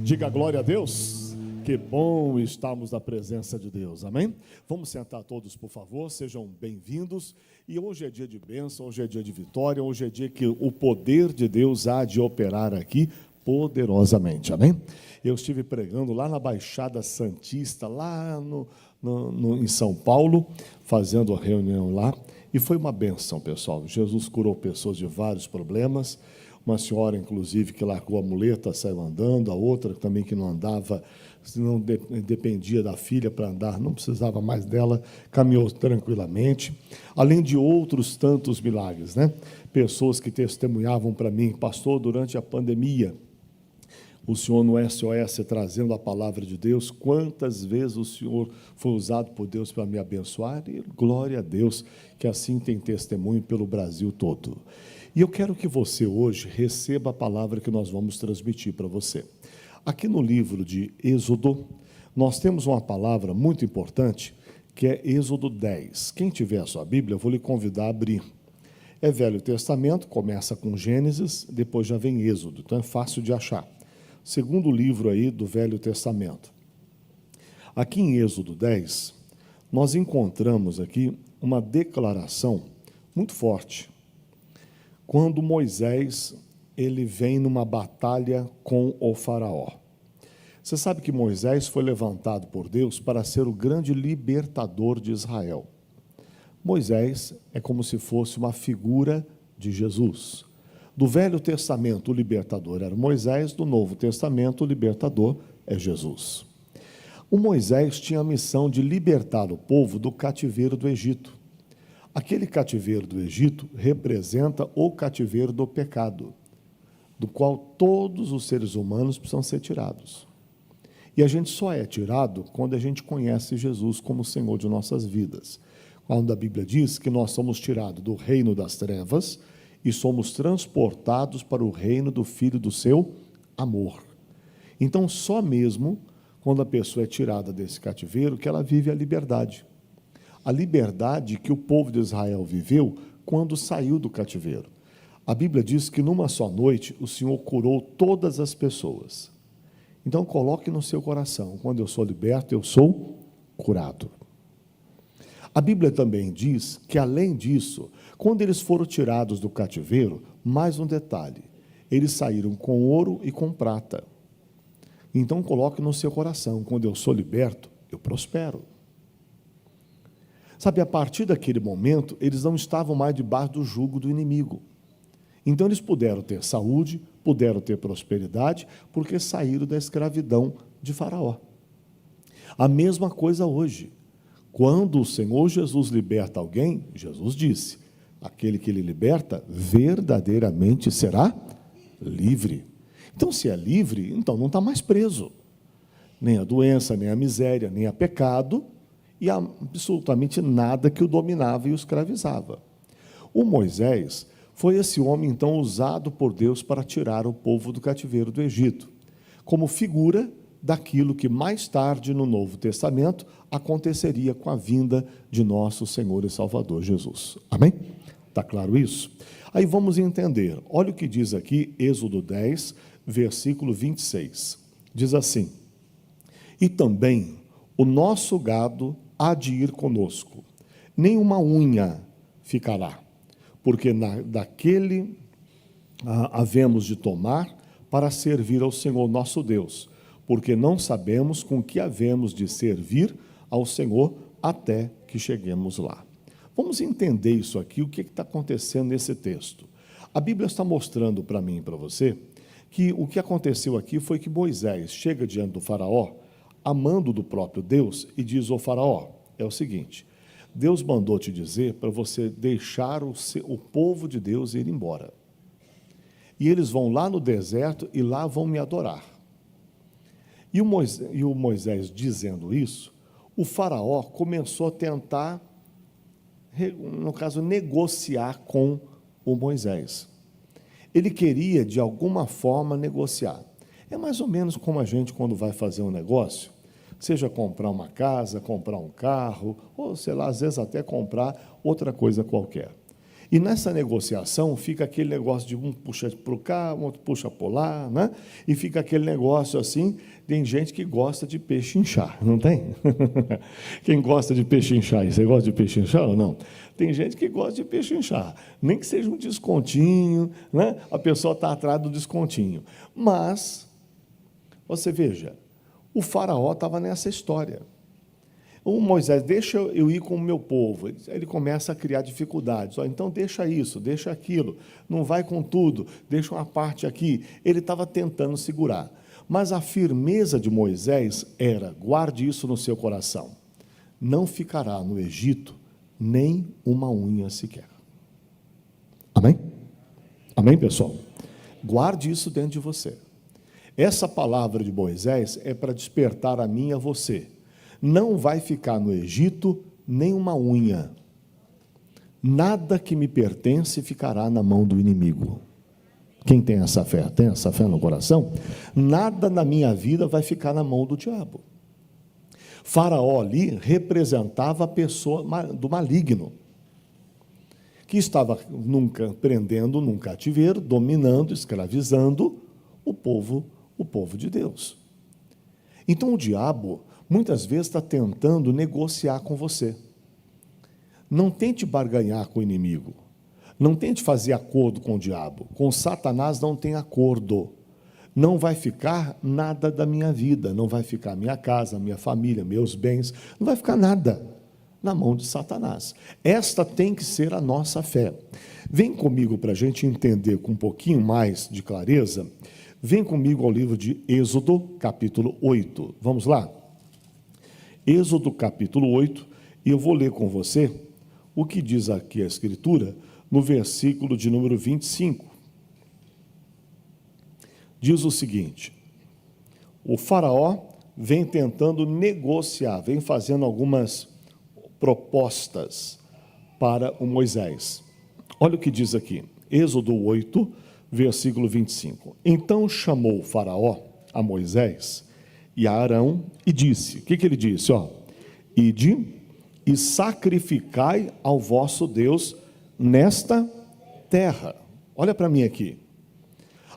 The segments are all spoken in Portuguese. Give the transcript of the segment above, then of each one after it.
Diga glória a Deus. Que bom estarmos na presença de Deus, amém? Vamos sentar todos, por favor, sejam bem-vindos. E hoje é dia de bênção, hoje é dia de vitória, hoje é dia que o poder de Deus há de operar aqui poderosamente, amém? Eu estive pregando lá na Baixada Santista, lá em São Paulo, fazendo a reunião lá, e foi uma bênção, pessoal. Jesus curou pessoas de vários problemas. Uma senhora, inclusive, que largou a muleta, saiu andando, a outra também que não andava, não dependia da filha para andar, não precisava mais dela, caminhou tranquilamente, além de outros tantos milagres, né? Pessoas que testemunhavam para mim, pastor, durante a pandemia, o senhor no SOS trazendo a palavra de Deus, quantas vezes o senhor foi usado por Deus para me abençoar, e glória a Deus, que assim tem testemunho pelo Brasil todo. E eu quero que você hoje receba a palavra que nós vamos transmitir para você. Aqui no livro de Êxodo, nós temos uma palavra muito importante, que é Êxodo 10. Quem tiver a sua Bíblia, eu vou lhe convidar a abrir. É Velho Testamento, começa com Gênesis, depois já vem Êxodo, então é fácil de achar. Segundo livro aí do Velho Testamento. Aqui em Êxodo 10, nós encontramos aqui uma declaração muito forte. Quando Moisés ele vem numa batalha com o faraó. Você sabe que Moisés foi levantado por Deus para ser o grande libertador de Israel. Moisés é como se fosse uma figura de Jesus. Do Velho Testamento, o libertador era Moisés, do Novo Testamento, o libertador é Jesus. O Moisés tinha a missão de libertar o povo do cativeiro do Egito. Aquele cativeiro do Egito representa o cativeiro do pecado, do qual todos os seres humanos precisam ser tirados. E a gente só é tirado quando a gente conhece Jesus como Senhor de nossas vidas. Quando a Bíblia diz que nós somos tirados do reino das trevas e somos transportados para o reino do Filho do seu amor. Então, só mesmo quando a pessoa é tirada desse cativeiro que ela vive a liberdade. A liberdade que o povo de Israel viveu quando saiu do cativeiro. A Bíblia diz que numa só noite o Senhor curou todas as pessoas. Então coloque no seu coração, quando eu sou liberto, eu sou curado. A Bíblia também diz que além disso, quando eles foram tirados do cativeiro, mais um detalhe, eles saíram com ouro e com prata. Então coloque no seu coração, quando eu sou liberto, eu prospero. Sabe, a partir daquele momento, eles não estavam mais debaixo do jugo do inimigo. Então, eles puderam ter saúde, puderam ter prosperidade, porque saíram da escravidão de Faraó. A mesma coisa hoje. Quando o Senhor Jesus liberta alguém, Jesus disse, aquele que ele liberta, verdadeiramente será livre. Então, se é livre, então não está mais preso. Nem a doença, nem a miséria, nem a pecado, e absolutamente nada que o dominava e o escravizava. O Moisés foi esse homem, então, usado por Deus para tirar o povo do cativeiro do Egito, como figura daquilo que mais tarde, no Novo Testamento, aconteceria com a vinda de nosso Senhor e Salvador Jesus. Amém? Está claro isso? Aí vamos entender. Olha o que diz aqui, Êxodo 10, versículo 26. Diz assim, e também o nosso gado há de ir conosco, nenhuma unha ficará, porque daquele havemos de tomar para servir ao Senhor nosso Deus, porque não sabemos com que havemos de servir ao Senhor até que cheguemos lá. Vamos entender isso aqui, o que está acontecendo nesse texto. A Bíblia está mostrando para mim e para você que o que aconteceu aqui foi que Moisés chega diante do faraó, amando do próprio Deus, e diz ao faraó, é o seguinte, Deus mandou te dizer para você deixar o povo de Deus ir embora. E eles vão lá no deserto e lá vão me adorar. E o Moisés dizendo isso, o faraó começou a tentar, no caso, negociar com o Moisés. Ele queria, de alguma forma, negociar. É mais ou menos como a gente, quando vai fazer um negócio, seja comprar uma casa, comprar um carro, ou, sei lá, às vezes até comprar outra coisa qualquer. E nessa negociação fica aquele negócio de um puxa para cá, um outro puxa para lá, né? E fica aquele negócio assim. Tem gente que gosta de pechinchar, não tem? Quem gosta de pechinchar? Você gosta de pechinchar ou não? Tem gente que gosta de pechinchar, nem que seja um descontinho, né? A pessoa está atrás do descontinho. Mas, você veja, o faraó estava nessa história. O Moisés, deixa eu ir com o meu povo. Ele começa a criar dificuldades. Então, deixa isso, deixa aquilo. Não vai com tudo, deixa uma parte aqui. Ele estava tentando segurar. Mas a firmeza de Moisés era, guarde isso no seu coração, não ficará no Egito nem uma unha sequer. Amém? Amém, pessoal? Guarde isso dentro de você. Essa palavra de Moisés é para despertar a mim e a você. Não vai ficar no Egito nem uma unha. Nada que me pertence ficará na mão do inimigo. Quem tem essa fé? Tem essa fé no coração? Nada na minha vida vai ficar na mão do diabo. Faraó ali representava a pessoa do maligno, que estava prendendo num cativeiro, dominando, escravizando o povo de Deus. Então o diabo muitas vezes está tentando negociar com você. Não tente barganhar com o inimigo. Não tente fazer acordo com o diabo. Com Satanás não tem acordo. Não vai ficar nada da minha vida. Não vai ficar minha casa, minha família, meus bens. Não vai ficar nada na mão de Satanás. Esta tem que ser a nossa fé. Vem comigo para a gente entender com um pouquinho mais de clareza. Vem comigo ao livro de Êxodo, capítulo 8. Vamos lá? Êxodo capítulo 8, e eu vou ler com você o que diz aqui a Escritura, no versículo de número 25. Diz o seguinte: o faraó vem tentando negociar, vem fazendo algumas propostas para o Moisés. Olha o que diz aqui, Êxodo 8, versículo 25. Então chamou o faraó a Moisés e a Arão, e disse, o que ele disse? Ide e sacrificai ao vosso Deus nesta terra. Olha para mim aqui.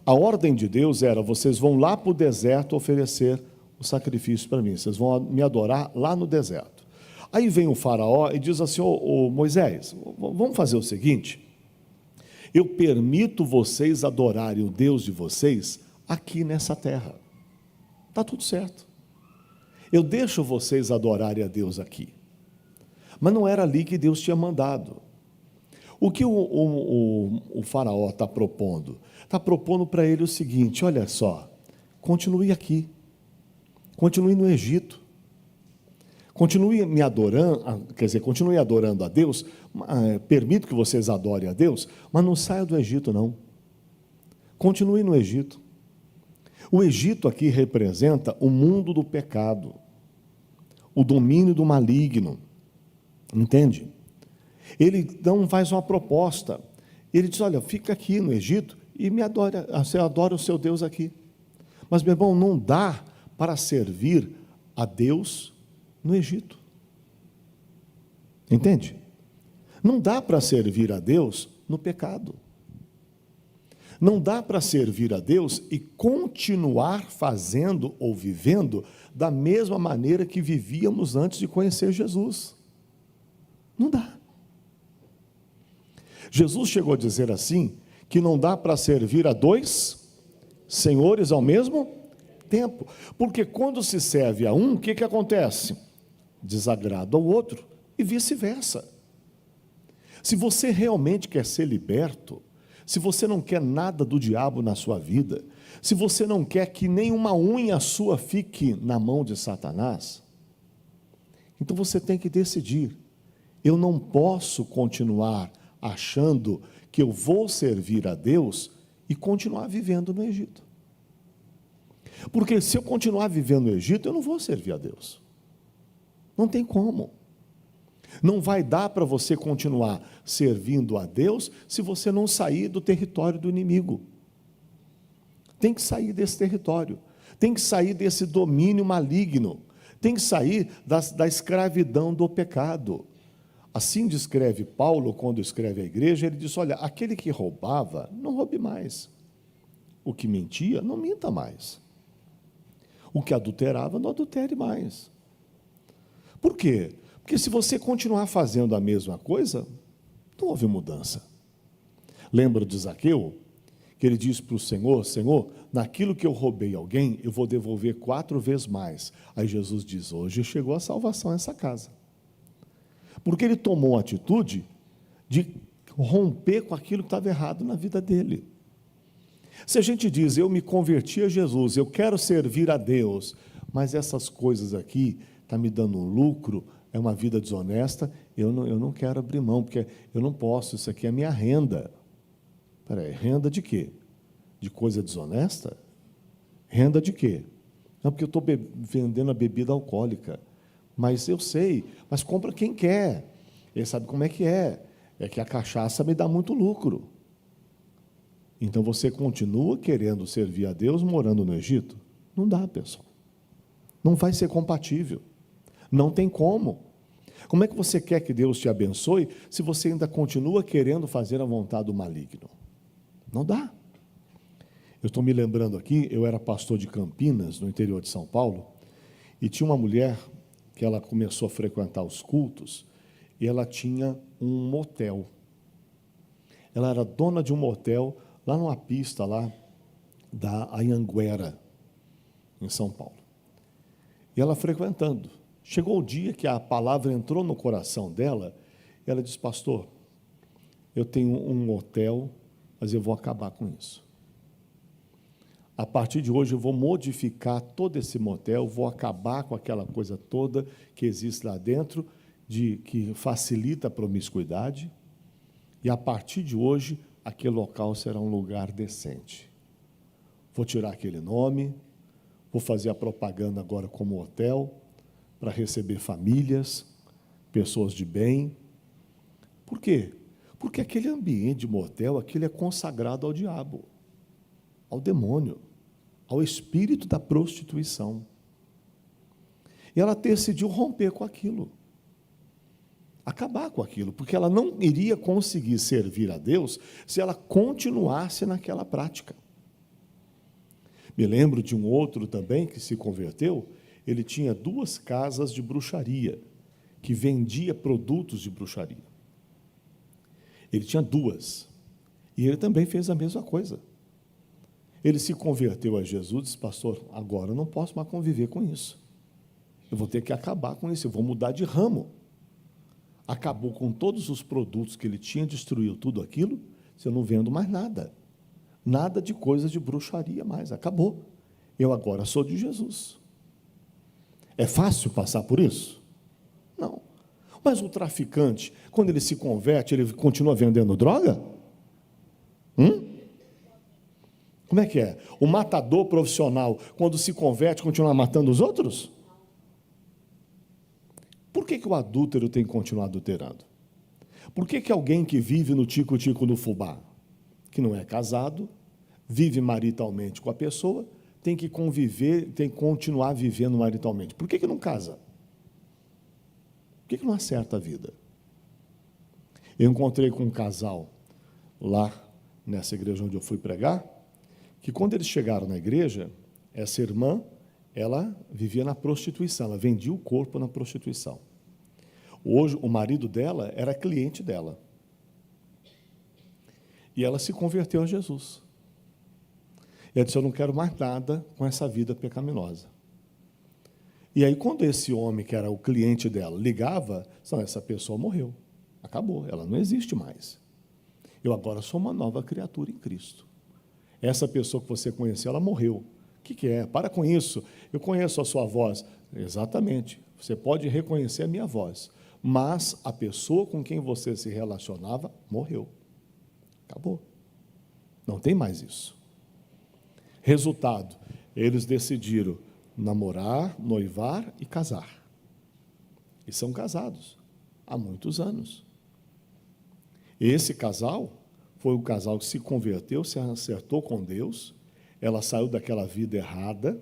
A ordem de Deus era, vocês vão lá para o deserto oferecer o sacrifício para mim, vocês vão me adorar lá no deserto. Aí vem o faraó e diz assim, ô Moisés, vamos fazer o seguinte, eu permito vocês adorarem o Deus de vocês aqui nessa terra. Está tudo certo. Eu deixo vocês adorarem a Deus aqui. Mas não era ali que Deus tinha mandado. O que o faraó está propondo? Está propondo para ele o seguinte, olha só, continue aqui. Continue no Egito. Continue me adorando, continue adorando a Deus, permito que vocês adorem a Deus, mas não saia do Egito não. Continue no Egito. O Egito aqui representa o mundo do pecado, o domínio do maligno, entende? Ele então faz uma proposta, ele diz, olha, fica aqui no Egito e me adora, você adora o seu Deus aqui. Mas, meu irmão, não dá para servir a Deus no Egito, entende? Não dá para servir a Deus no pecado. Não dá para servir a Deus e continuar fazendo ou vivendo da mesma maneira que vivíamos antes de conhecer Jesus. Não dá. Jesus chegou a dizer assim, que não dá para servir a dois senhores ao mesmo tempo. Porque quando se serve a um, o que acontece? Desagrada ao outro e vice-versa. Se você realmente quer ser liberto, se você não quer nada do diabo na sua vida, se você não quer que nenhuma unha sua fique na mão de Satanás, então você tem que decidir, eu não posso continuar achando que eu vou servir a Deus e continuar vivendo no Egito. Porque se eu continuar vivendo no Egito, eu não vou servir a Deus. Não tem como. Não vai dar para você continuar servindo a Deus se você não sair do território do inimigo. Tem que sair desse território, tem que sair desse domínio maligno, tem que sair da escravidão do pecado. Assim descreve Paulo quando escreve a igreja, ele diz, olha, aquele que roubava, não roube mais. O que mentia, não minta mais. O que adulterava, não adultere mais. Por quê? Porque se você continuar fazendo a mesma coisa, não houve mudança. Lembra de Zaqueu? Que ele diz para o Senhor, Senhor, naquilo que eu roubei alguém, eu vou devolver 4 vezes mais. Aí Jesus diz, hoje chegou a salvação a essa casa. Porque ele tomou a atitude de romper com aquilo que estava errado na vida dele. Se a gente diz, eu me converti a Jesus, eu quero servir a Deus, mas essas coisas aqui estão me dando um lucro, é uma vida desonesta, eu não quero abrir mão, porque eu não posso, isso aqui é minha renda. Peraí, renda de quê? De coisa desonesta? Renda de quê? Não, porque eu estou vendendo a bebida alcoólica. Mas eu sei, mas compra quem quer. Ele sabe como é que é. É que a cachaça me dá muito lucro. Então você continua querendo servir a Deus morando no Egito? Não dá, pessoal. Não vai ser compatível. Não tem como. Como é que você quer que Deus te abençoe se você ainda continua querendo fazer a vontade do maligno? Não dá. Eu estou me lembrando aqui, eu era pastor de Campinas, no interior de São Paulo, e tinha uma mulher que ela começou a frequentar os cultos, e ela tinha um motel. Ela era dona de um motel lá numa pista lá da Anhanguera, em São Paulo. E ela frequentando. Chegou o dia que a palavra entrou no coração dela, e ela disse, pastor, eu tenho um motel, mas eu vou acabar com isso. A partir de hoje eu vou modificar todo esse motel, vou acabar com aquela coisa toda que existe lá dentro, que facilita a promiscuidade, e a partir de hoje aquele local será um lugar decente. Vou tirar aquele nome, vou fazer a propaganda agora como hotel, para receber famílias, pessoas de bem. Por quê? Porque aquele ambiente de motel, aquele é consagrado ao diabo, ao demônio, ao espírito da prostituição. E ela decidiu romper com aquilo, acabar com aquilo, porque ela não iria conseguir servir a Deus se ela continuasse naquela prática. Me lembro de um outro também que se converteu, ele tinha 2 casas de bruxaria, que vendia produtos de bruxaria. Ele tinha 2, e ele também fez a mesma coisa. Ele se converteu a Jesus e disse, pastor, agora eu não posso mais conviver com isso. Eu vou ter que acabar com isso, eu vou mudar de ramo. Acabou com todos os produtos que ele tinha, destruiu tudo aquilo, eu não vendo mais nada. Nada de coisas de bruxaria mais, acabou. Eu agora sou de Jesus. É fácil passar por isso? Não. Mas o traficante, quando ele se converte, ele continua vendendo droga? Como é que é? O matador profissional, quando se converte, continua matando os outros? Por que o adúltero tem que continuar adulterando? Por que alguém que vive no tico-tico no fubá, que não é casado, vive maritalmente com a pessoa, tem que conviver, tem que continuar vivendo maritalmente? Por que não casa? Por que não acerta a vida? Eu encontrei com um casal lá, nessa igreja onde eu fui pregar, que quando eles chegaram na igreja, essa irmã, ela vivia na prostituição, ela vendia o corpo na prostituição. Hoje, o marido dela era cliente dela. E ela se converteu a Jesus. E ela disse, eu não quero mais nada com essa vida pecaminosa. E aí, quando esse homem, que era o cliente dela, ligava, essa pessoa morreu, acabou, ela não existe mais. Eu agora sou uma nova criatura em Cristo. Essa pessoa que você conheceu, ela morreu. O que é? Para com isso. Eu conheço a sua voz. Exatamente. Você pode reconhecer a minha voz. Mas a pessoa com quem você se relacionava morreu. Acabou. Não tem mais isso. Resultado, eles decidiram namorar, noivar e casar. E são casados há muitos anos. Esse casal foi o casal que se converteu, se acertou com Deus, ela saiu daquela vida errada,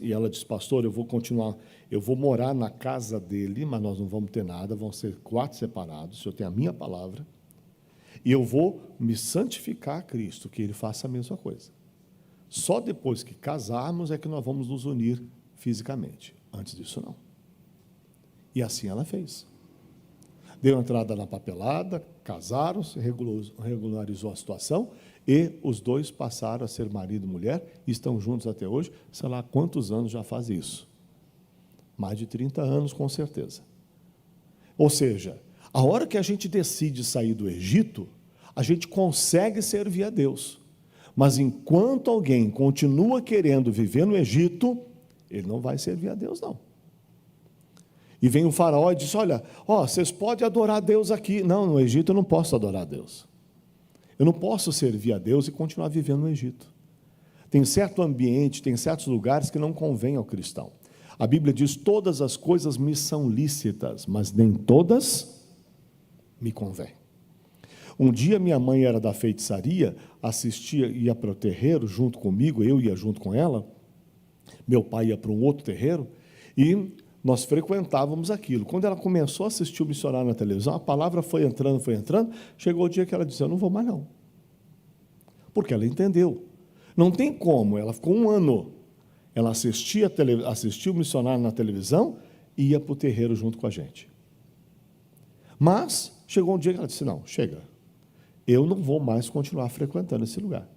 E ela disse, pastor, eu vou continuar, eu vou morar na casa dele, mas nós não vamos ter nada, vão ser quartos separados, o senhor tem a minha palavra, e eu vou me santificar a Cristo, que ele faça a mesma coisa. Só depois que casarmos é que nós vamos nos unir fisicamente. Antes disso, não. E assim ela fez. Deu entrada na papelada, casaram-se, regularizou a situação, e os dois passaram a ser marido e mulher, e estão juntos até hoje, sei lá quantos anos já faz isso. Mais de 30 anos, com certeza. Ou seja, a hora que a gente decide sair do Egito, a gente consegue servir a Deus. Mas enquanto alguém continua querendo viver no Egito, ele não vai servir a Deus, não. E vem o faraó e diz, olha, vocês podem adorar a Deus aqui. Não, no Egito eu não posso adorar a Deus. Eu não posso servir a Deus e continuar vivendo no Egito. Tem certo ambiente, tem certos lugares que não convém ao cristão. A Bíblia diz, todas as coisas me são lícitas, mas nem todas me convêm. Um dia minha mãe era da feitiçaria, ia para o terreiro junto comigo, eu ia junto com ela, meu pai ia para um outro terreiro, e nós frequentávamos aquilo. Quando ela começou a assistir o missionário na televisão, a palavra foi entrando, chegou o dia que ela disse, eu não vou mais não. Porque ela entendeu. Não tem como, ela ficou um ano, ela assistia o missionário na televisão e ia para o terreiro junto com a gente. Mas chegou um dia que ela disse, não, chega, eu não vou mais continuar frequentando esse lugar.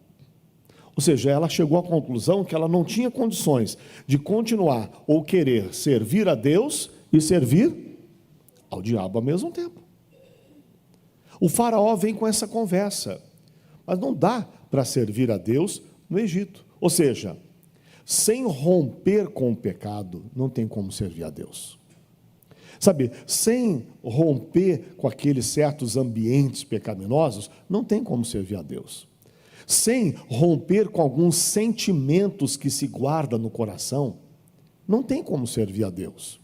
Ou seja, ela chegou à conclusão que ela não tinha condições de continuar ou querer servir a Deus e servir ao diabo ao mesmo tempo. O faraó vem com essa conversa, mas não dá para servir a Deus no Egito. Ou seja, sem romper com o pecado, não tem como servir a Deus. Sabe, sem romper com aqueles certos ambientes pecaminosos, não tem como servir a Deus. Sem romper com alguns sentimentos que se guarda no coração, não tem como servir a Deus.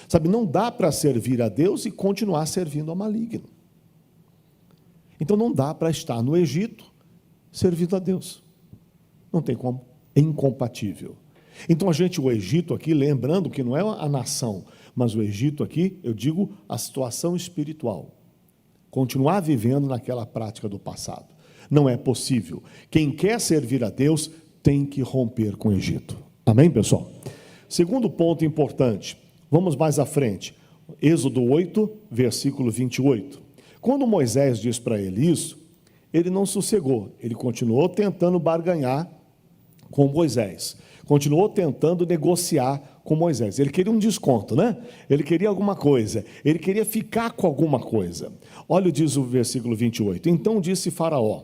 Sabe, não dá para servir a Deus e continuar servindo ao maligno. Então não dá para estar no Egito servindo a Deus. Não tem como, é incompatível. Então o Egito aqui, lembrando que não é a nação, mas o Egito aqui, eu digo a situação espiritual. Continuar vivendo naquela prática do passado. Não é possível. Quem quer servir a Deus tem que romper com o Egito. Amém, pessoal? Segundo ponto importante, vamos mais à frente. Êxodo 8, versículo 28. Quando Moisés diz para ele isso, ele não sossegou. Ele continuou tentando barganhar com Moisés. Continuou tentando negociar com Moisés. Ele queria um desconto, né? Ele queria alguma coisa. Ele queria ficar com alguma coisa. Olha, diz o versículo 28. Então disse Faraó,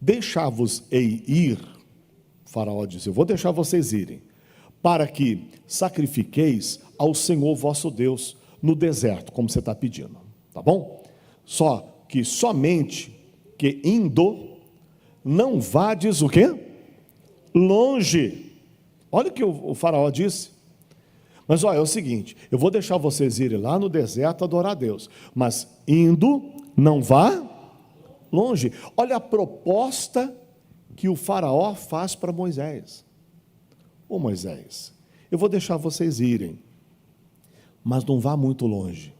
deixar-vos-ei ir, o faraó disse, eu vou deixar vocês irem, para que sacrifiqueis ao Senhor vosso Deus no deserto, como você está pedindo, tá bom? Só que somente que indo, não vades o quê? Longe. Olha o que o faraó disse. Mas olha, é o seguinte, eu vou deixar vocês irem lá no deserto adorar a Deus, mas indo, não vá longe. Olha a proposta que o faraó faz para Moisés. Ô Moisés, eu vou deixar vocês irem, mas não vá muito longe.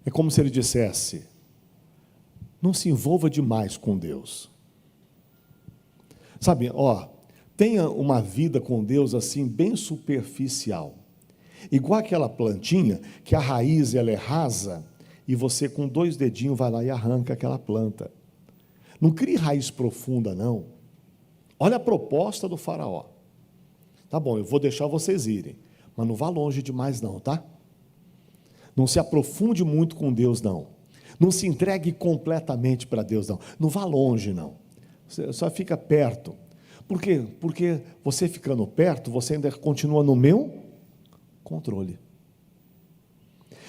É como se ele dissesse, não se envolva demais com Deus. Sabe, tenha uma vida com Deus assim, bem superficial. Igual aquela plantinha, que a raiz ela é rasa, e você com 2 dedinhos vai lá e arranca aquela planta. Não crie raiz profunda, não. Olha a proposta do faraó. Tá bom, eu vou deixar vocês irem, mas não vá longe demais não, tá? Não se aprofunde muito com Deus, não. Não se entregue completamente para Deus, não. Não vá longe, não. Você só fica perto. Por quê? Porque você ficando perto, você ainda continua no meu controle.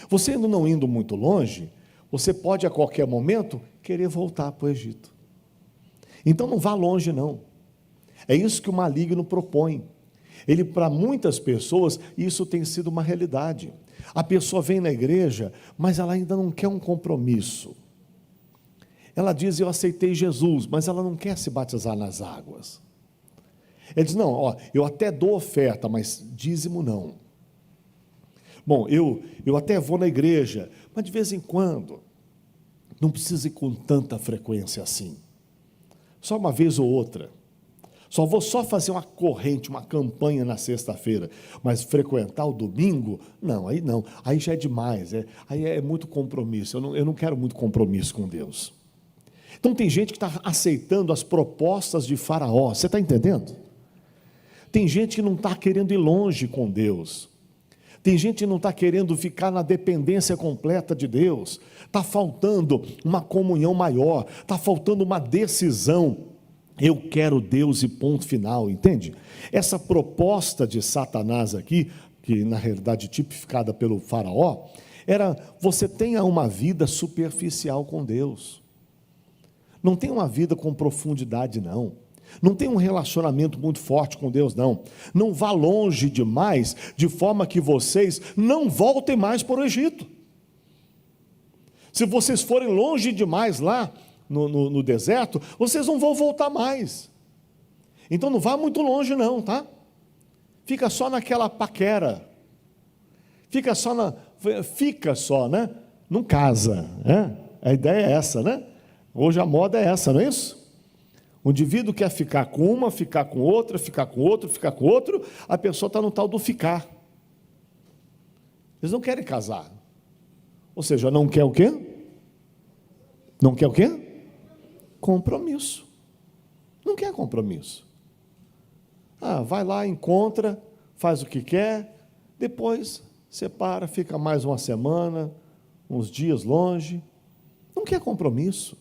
Você ainda não indo muito longe, você pode a qualquer momento querer voltar para o Egito. Então não vá longe não. É isso que o maligno propõe. Ele, para muitas pessoas, isso tem sido uma realidade. A pessoa vem na igreja, mas ela ainda não quer um compromisso. Ela diz, eu aceitei Jesus, mas ela não quer se batizar nas águas. Ele diz, não, ó, eu até dou oferta, mas dízimo não. Bom, eu até vou na igreja, mas de vez em quando, não precisa ir com tanta frequência assim. Só uma vez ou outra. Vou fazer uma corrente, uma campanha na sexta-feira, mas frequentar o domingo, não, aí já é demais, aí é muito compromisso, eu não quero muito compromisso com Deus. Então tem gente que está aceitando as propostas de Faraó, você está entendendo? Tem gente que não está querendo ir longe com Deus, tem gente que não está querendo ficar na dependência completa de Deus, está faltando uma comunhão maior, está faltando uma decisão. Eu quero Deus e ponto final, entende? Essa proposta de Satanás aqui, que na realidade tipificada pelo Faraó, era: você tenha uma vida superficial com Deus, não tem uma vida com profundidade não tem um relacionamento muito forte com Deus não vá longe demais, de forma que vocês não voltem mais para o Egito. Se vocês forem longe demais lá no deserto, vocês não vão voltar mais. Então não vá muito longe não, tá? Fica só naquela paquera, fica só, né? Não casa, né? A ideia é essa, né? Hoje a moda é essa, não é isso? O indivíduo quer ficar com uma, ficar com outra, ficar com outro, ficar com outro, a pessoa está no tal do ficar. Eles não querem casar. Ou seja, não quer o quê? Não quer o quê? Compromisso. Não quer compromisso. Vai lá, encontra, faz o que quer, depois separa, fica mais uma semana, uns dias longe. Não quer compromisso.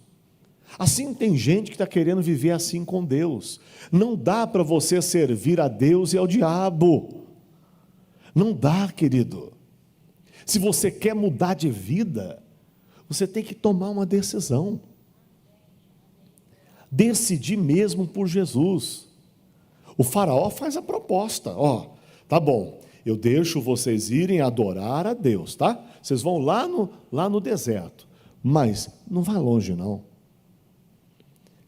Assim tem gente que está querendo viver assim com Deus. Não dá para você servir a Deus e ao diabo. Não dá, querido. Se você quer mudar de vida, você tem que tomar uma decisão. Decidir mesmo por Jesus. O Faraó faz a proposta: tá bom, eu deixo vocês irem adorar a Deus, tá? Vocês vão lá no deserto, mas não vá longe não.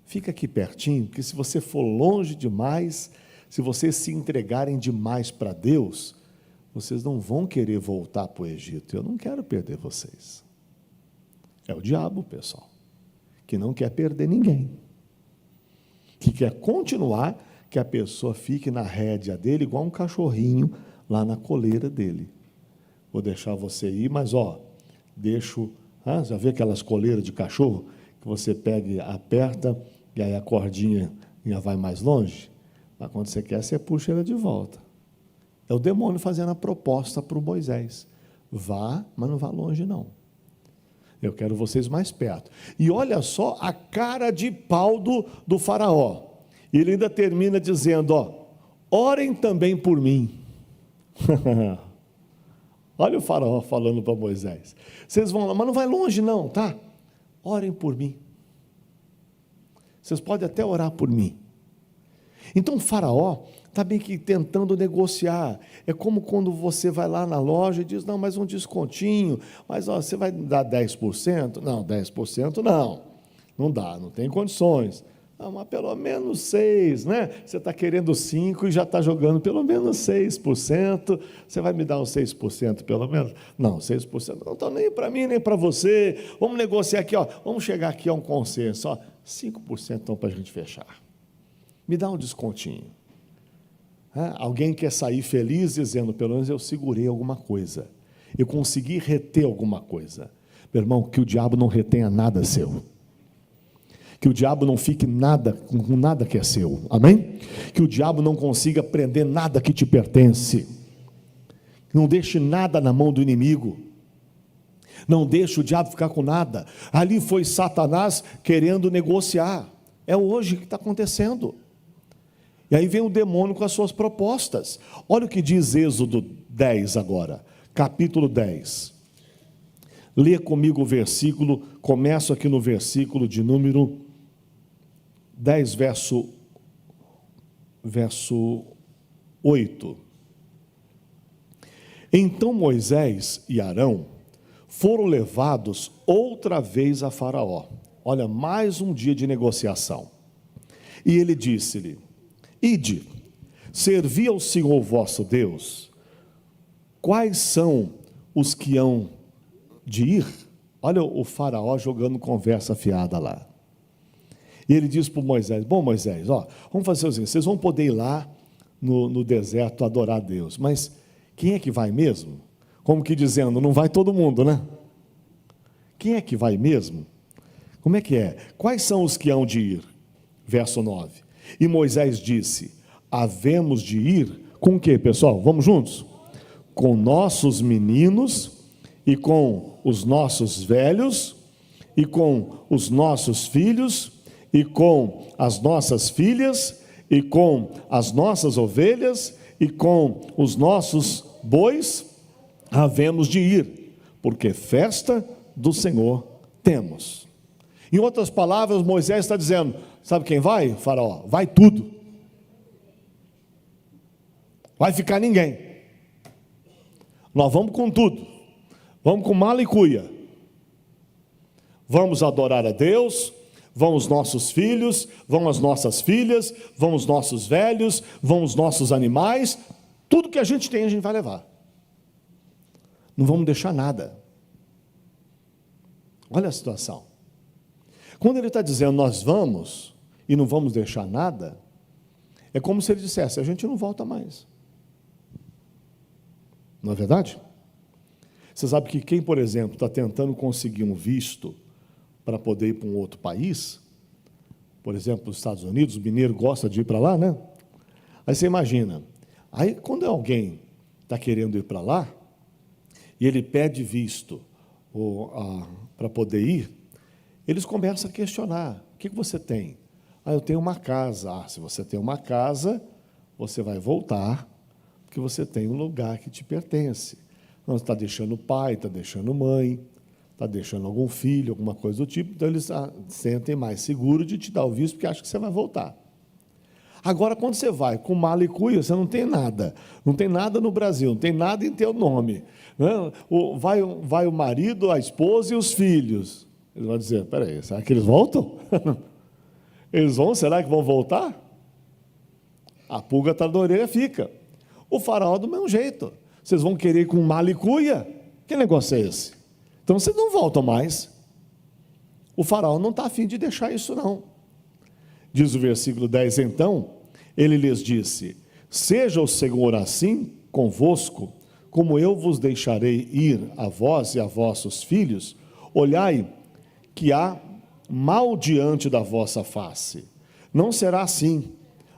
Fica aqui pertinho, porque se você for longe demais, se vocês se entregarem demais para Deus, vocês não vão querer voltar para o Egito. Eu não quero perder vocês. É o diabo, pessoal, que não quer perder ninguém, que quer continuar que a pessoa fique na rédea dele igual um cachorrinho lá na coleira dele. Vou deixar você ir, mas deixo, já vê aquelas coleiras de cachorro que você pega e aperta e aí a cordinha já vai mais longe? Mas quando você quer, você puxa ela de volta. É o demônio fazendo a proposta para o Moisés: vá, mas não vá longe não. Eu quero vocês mais perto. E olha só a cara de pau do Faraó. Ele ainda termina dizendo: orem também por mim. Olha o Faraó falando para Moisés: vocês vão lá, mas não vai longe não, tá? Orem por mim. Vocês podem até orar por mim. Então o Faraó está bem que tentando negociar. É como quando você vai lá na loja e diz: não, mas um descontinho, mas você vai dar 10%? Não, 10% não dá, não tem condições. Mas pelo menos 6%, né? Você está querendo 5% e já está jogando pelo menos 6%, você vai me dar uns 6% pelo menos? Não, 6% não está nem para mim, nem para você. Vamos negociar aqui, vamos chegar aqui a um consenso, 5% então para a gente fechar. Me dá um descontinho. Alguém quer sair feliz dizendo: pelo menos eu segurei alguma coisa, eu consegui reter alguma coisa. Meu irmão, que o diabo não retenha nada seu, que o diabo não fique com nada que é seu, amém? Que o diabo não consiga prender nada que te pertence, não deixe nada na mão do inimigo, não deixe o diabo ficar com nada. Ali foi Satanás querendo negociar, é hoje que está acontecendo. E aí vem o demônio com as suas propostas. Olha o que diz Êxodo 10 agora, capítulo 10. Lê comigo o versículo, começo aqui no versículo de número 10, verso 8. Então Moisés e Arão foram levados outra vez a Faraó. Olha, mais um dia de negociação. E ele disse-lhe: ide, servi ao Senhor vosso Deus, quais são os que hão de ir? Olha o faraó jogando conversa fiada lá. E ele diz para Moisés: bom, Moisés, vamos fazer o seguinte, vocês vão poder ir lá no deserto adorar a Deus, mas quem é que vai mesmo? Como que dizendo, não vai todo mundo, né? Quem é que vai mesmo? Como é que é? Quais são os que hão de ir? Verso 9. E Moisés disse: havemos de ir com o quê, pessoal? Vamos juntos? Com nossos meninos e com os nossos velhos e com os nossos filhos e com as nossas filhas e com as nossas ovelhas e com os nossos bois, havemos de ir, porque festa do Senhor temos. Em outras palavras, Moisés está dizendo: sabe quem vai, faraó? Vai tudo. Vai ficar ninguém. Nós vamos com tudo. Vamos com mala e cuia. Vamos adorar a Deus, vão os nossos filhos, vão as nossas filhas, vão os nossos velhos, vão os nossos animais, tudo que a gente tem a gente vai levar. Não vamos deixar nada. Olha a situação. Quando ele está dizendo nós vamos e não vamos deixar nada, é como se ele dissesse: a gente não volta mais. Não é verdade? Você sabe que quem, por exemplo, está tentando conseguir um visto para poder ir para um outro país, por exemplo, os Estados Unidos, o mineiro gosta de ir para lá, né? Aí você imagina, aí quando alguém está querendo ir para lá, e ele pede visto para poder ir, eles começam a questionar: o que você tem? Eu tenho uma casa. Se você tem uma casa, você vai voltar, porque você tem um lugar que te pertence. Não está deixando pai, está deixando mãe, está deixando algum filho, alguma coisa do tipo, então eles sentem mais seguro de te dar o visto, porque acham que você vai voltar. Agora, quando você vai com mala e cuia, você não tem nada no Brasil, não tem nada em teu nome, né? Vai o marido, a esposa e os filhos. Eles vão dizer: peraí, será que eles voltam? Eles vão, será que vão voltar? A pulga atrás da orelha fica. O faraó do mesmo jeito. Vocês vão querer ir com mala e cuia? Que negócio é esse? Então vocês não voltam mais. O faraó não está a fim de deixar isso não. Diz o versículo 10, então, ele lhes disse: seja o Senhor assim convosco, como eu vos deixarei ir a vós e a vossos filhos, olhai que há mal diante da vossa face. Não será assim.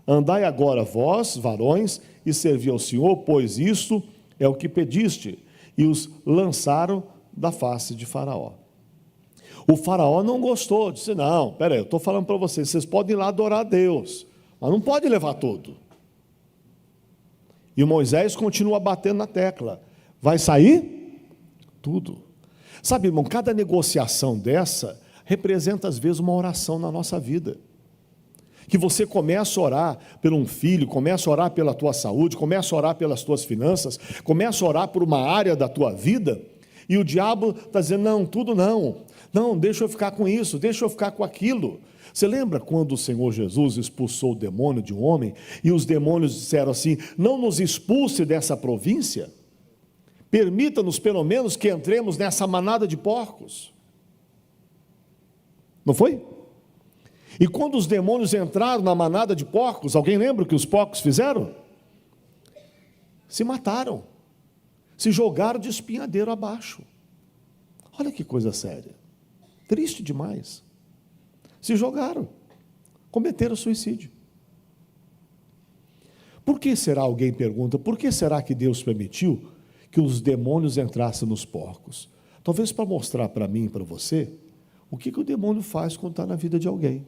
Andai agora vós, varões, e servi ao Senhor, pois isto é o que pediste. E os lançaram da face de Faraó. O faraó não gostou, disse: não, peraí, eu estou falando para vocês podem ir lá adorar a Deus, mas não pode levar tudo. E Moisés continua batendo na tecla: vai sair tudo. Sabe, irmão, cada negociação dessa representa às vezes uma oração na nossa vida. Que você começa a orar por um filho, começa a orar pela tua saúde, começa a orar pelas tuas finanças, começa a orar por uma área da tua vida, e o diabo está dizendo: não, tudo não, deixa eu ficar com isso, deixa eu ficar com aquilo. Você lembra quando o Senhor Jesus expulsou o demônio de um homem, e os demônios disseram assim: não nos expulse dessa província, permita-nos pelo menos que entremos nessa manada de porcos. Não foi? E quando os demônios entraram na manada de porcos, alguém lembra o que os porcos fizeram? Se mataram, se jogaram de espinhadeiro abaixo. Olha que coisa séria, triste demais. Se jogaram, cometeram suicídio. Por que será, alguém pergunta, por que será que Deus permitiu que os demônios entrassem nos porcos? Talvez para mostrar para mim e para você o que o demônio faz quando está na vida de alguém.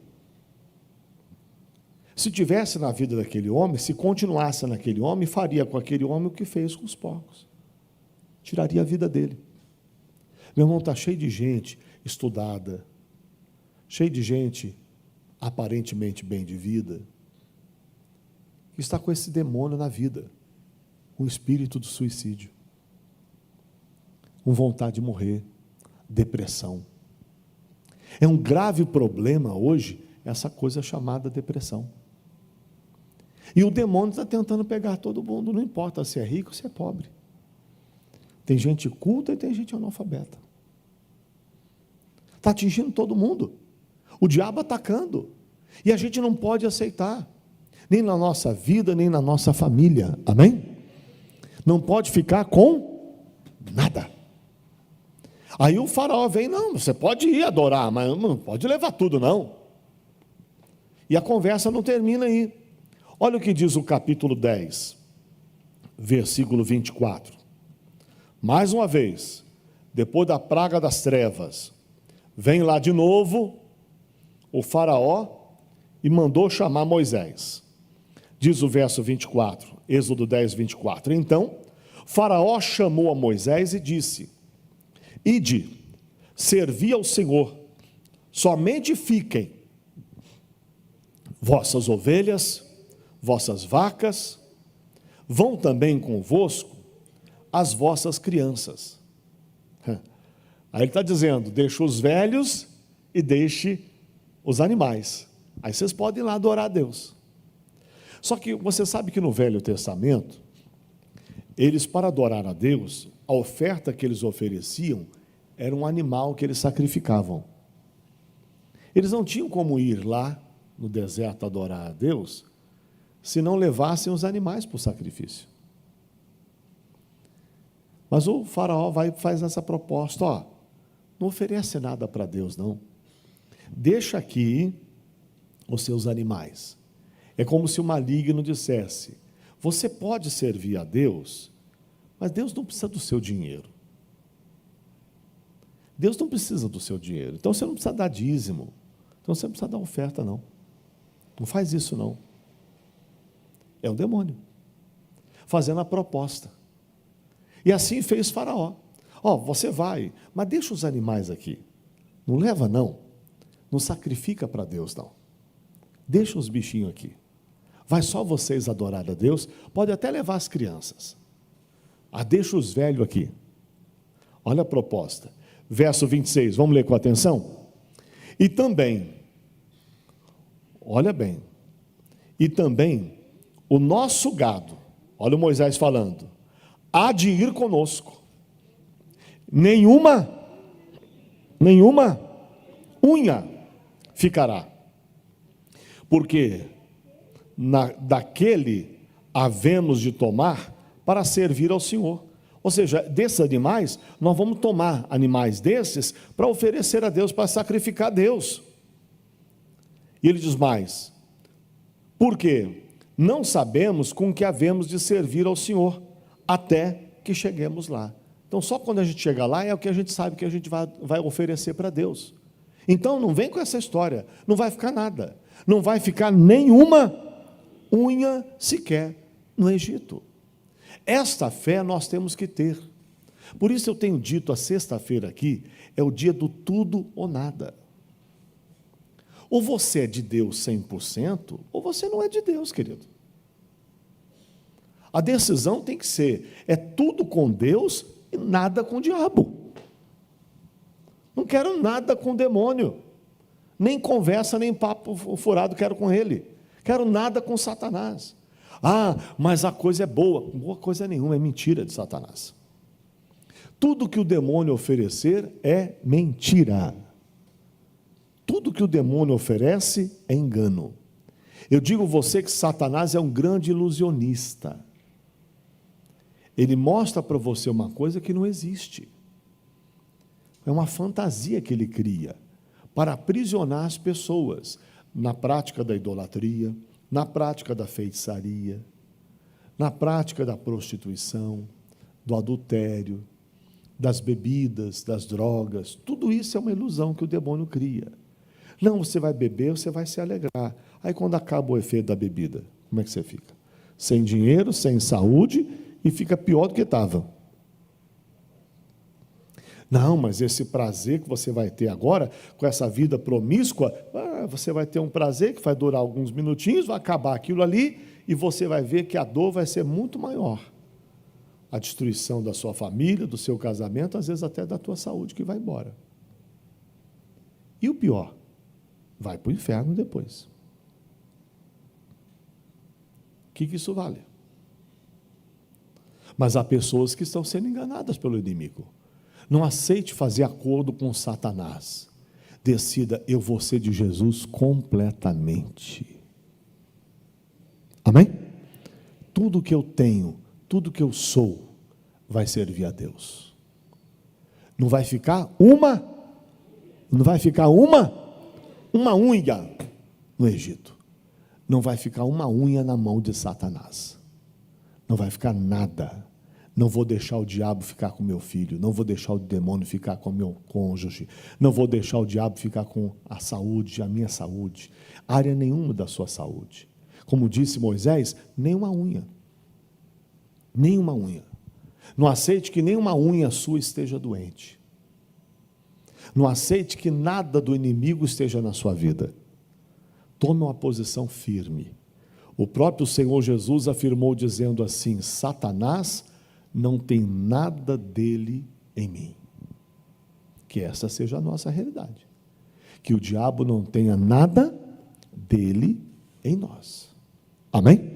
Se tivesse na vida daquele homem, se continuasse naquele homem, faria com aquele homem o que fez com os porcos. Tiraria a vida dele. Meu irmão, está cheio de gente estudada, cheio de gente aparentemente bem de vida, que está com esse demônio na vida, um espírito do suicídio, com vontade de morrer, depressão. É um grave problema hoje essa coisa chamada depressão. E o demônio está tentando pegar todo mundo, não importa se é rico ou se é pobre. Tem gente culta e tem gente analfabeta. Está atingindo todo mundo. O diabo atacando. E a gente não pode aceitar. Nem na nossa vida, nem na nossa família. Amém? Não pode ficar com nada. Aí o faraó vem, não, você pode ir adorar, mas não pode levar tudo não. E a conversa não termina aí. Olha o que diz o capítulo 10, versículo 24. Mais uma vez, depois da praga das trevas, vem lá de novo o faraó e mandou chamar Moisés. Diz o verso 24, Êxodo 10, 24. Então, faraó chamou a Moisés e disse: ide, servi ao Senhor, somente fiquem vossas ovelhas, vossas vacas, vão também convosco as vossas crianças. Aí ele está dizendo, deixe os velhos e deixe os animais. Aí vocês podem ir lá adorar a Deus. Só que você sabe que no Velho Testamento, eles, para adorar a Deus, a oferta que eles ofereciam era um animal que eles sacrificavam. Eles não tinham como ir lá no deserto adorar a Deus se não levassem os animais para o sacrifício. Mas o faraó faz essa proposta, ó, não oferece nada para Deus não, deixa aqui os seus animais. É como se o maligno dissesse, você pode servir a Deus, mas Deus não precisa do seu dinheiro. Deus não precisa do seu dinheiro, então você não precisa dar dízimo, então você não precisa dar oferta não. Não faz isso não. É o demônio fazendo a proposta. E assim fez Faraó. Ó, você vai, mas deixa os animais aqui. Não leva não. Não sacrifica para Deus não. Deixa os bichinhos aqui. Vai só vocês adorar a Deus. Pode até levar as crianças. Ah, deixa os velhos aqui. Olha a proposta. Verso 26, vamos ler com atenção? E também, olha bem, e também o nosso gado, olha o Moisés falando, há de ir conosco. Nenhuma unha ficará. Porque daquele havemos de tomar para servir ao Senhor. Ou seja, desses animais, nós vamos tomar animais desses para oferecer a Deus, para sacrificar a Deus. E ele diz mais, porque não sabemos com que havemos de servir ao Senhor, até que cheguemos lá. Então, só quando a gente chegar lá, é o que a gente sabe que a gente vai oferecer para Deus. Então, não vem com essa história, não vai ficar nada, não vai ficar nenhuma unha sequer no Egito. Esta fé nós temos que ter. Por isso eu tenho dito, a sexta-feira aqui, é o dia do tudo ou nada. Ou você é de Deus 100%, ou você não é de Deus, querido. A decisão tem que ser, é tudo com Deus e nada com o diabo. Não quero nada com o demônio, nem conversa, nem papo furado quero com ele. Quero nada com Satanás. Ah, mas a coisa é boa. Boa coisa nenhuma, é mentira de Satanás. Tudo que o demônio oferecer é mentira. Tudo que o demônio oferece é engano. Eu digo a você que Satanás é um grande ilusionista. Ele mostra para você uma coisa que não existe. É uma fantasia que ele cria para aprisionar as pessoas na prática da idolatria, na prática da feitiçaria, na prática da prostituição, do adultério, das bebidas, das drogas. Tudo isso é uma ilusão que o demônio cria. Não, você vai beber, você vai se alegrar. Aí quando acaba o efeito da bebida, como é que você fica? Sem dinheiro, sem saúde e fica pior do que estava. Não, mas esse prazer que você vai ter agora, com essa vida promíscua, você vai ter um prazer que vai durar alguns minutinhos, vai acabar aquilo ali, e você vai ver que a dor vai ser muito maior. A destruição da sua família, do seu casamento, às vezes até da tua saúde que vai embora. E o pior, vai para o inferno depois. que isso vale? Mas há pessoas que estão sendo enganadas pelo inimigo. Não aceite fazer acordo com Satanás. Decida, eu vou ser de Jesus completamente. Amém? Tudo que eu tenho, tudo que eu sou, vai servir a Deus. Não vai ficar uma unha no Egito. Não vai ficar uma unha na mão de Satanás. Não vai ficar nada. Não vou deixar o diabo ficar com meu filho. Não vou deixar o demônio ficar com meu cônjuge. Não vou deixar o diabo ficar com a saúde, a minha saúde. Área nenhuma da sua saúde. Como disse Moisés, nem uma unha. Nem uma unha. Não aceite que nenhuma unha sua esteja doente. Não aceite que nada do inimigo esteja na sua vida. Tome uma posição firme. O próprio Senhor Jesus afirmou dizendo assim: Satanás não tem nada dele em mim. Que essa seja a nossa realidade. Que o diabo não tenha nada dele em nós. Amém?